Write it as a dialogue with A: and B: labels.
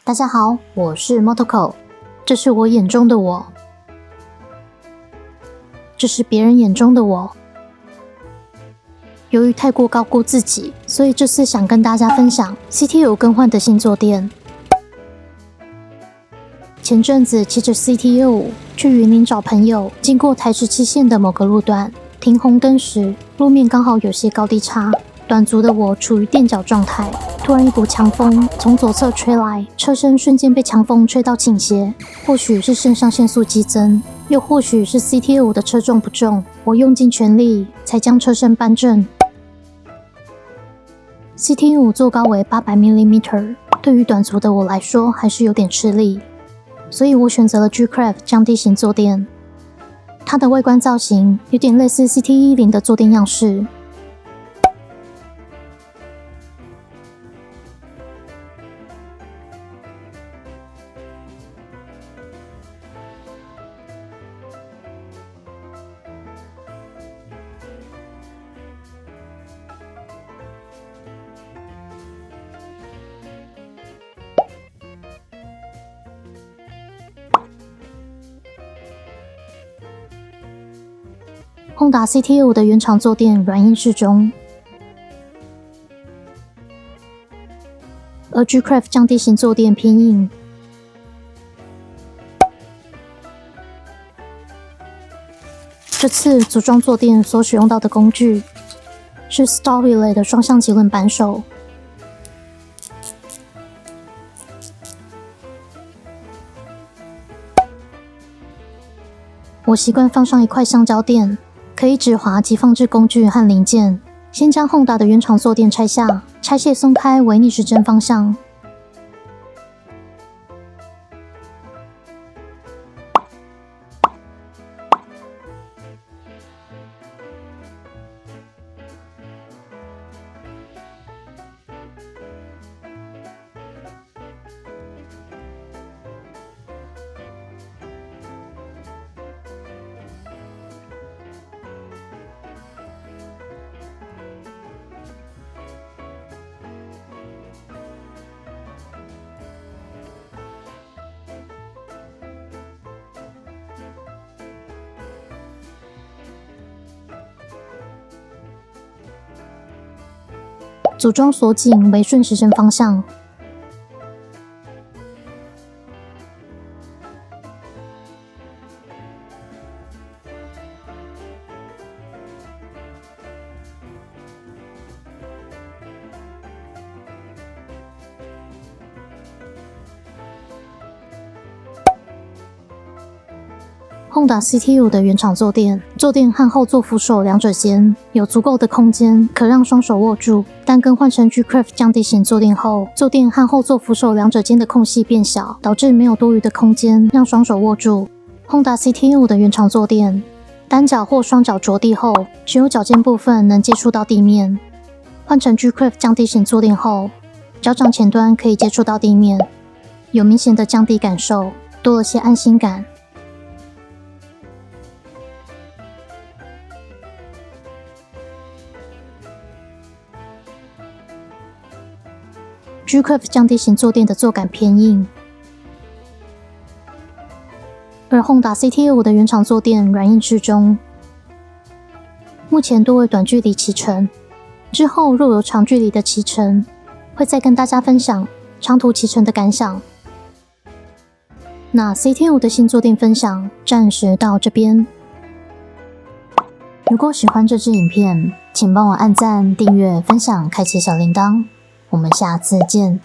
A: 大家好，我是 Motoko， 这是我眼中的我，这是别人眼中的我。由于太过高估自己，所以这次想跟大家分享 CT5 更换的新坐垫。前阵子骑着 CT5 去云林找朋友，经过台17线的某个路段，停红灯时，路面刚好有些高低差，短足的我处于垫脚状态。突然一股强风从左侧吹来，车身瞬间被强风吹到倾斜。或许是肾上腺素激增，又或许是 CT5 的车重不重，我用尽全力才将车身扳正。CT5 坐高为800mm， 对于短足的我来说还是有点吃力，所以我选择了 G-Craft 降低型坐垫。它的外观造型有点类似 CT10 的坐垫样式。Honda CT5 的原厂坐垫软硬适中，而 G-Craft 降低型坐垫偏硬。这次组装坐垫所使用到的工具是 Storelay 的双向棘轮扳手。我习惯放上一块橡胶垫，可以止滑及放置工具和零件。先将 Honda 的原厂坐垫拆下，拆卸松开为逆时针方向。组装锁紧为顺时针方向。Honda CT5 的原厂坐垫和后座扶手两者间有足够的空间，可让双手握住。但更换成 G-Craft 降低型坐垫后，坐垫和后座扶手两者间的空隙变小，导致没有多余的空间让双手握住。Honda CT5 的原厂坐垫，单脚或双脚着地后，只有脚尖部分能接触到地面。换成 G-Craft 降低型坐垫后，脚掌前端可以接触到地面，有明显的降低感受，多了些安心感。G-Craft 降低型坐垫的坐感偏硬，而 Honda CT5 的原厂坐垫软硬适中。目前多为短距离骑乘，之后若有长距离的骑乘，会再跟大家分享长途骑乘的感想。那 CT5 的新坐垫分享暂时到这边。如果喜欢这支影片，请帮我按赞、订阅、分享、开启小铃铛。我们下次见。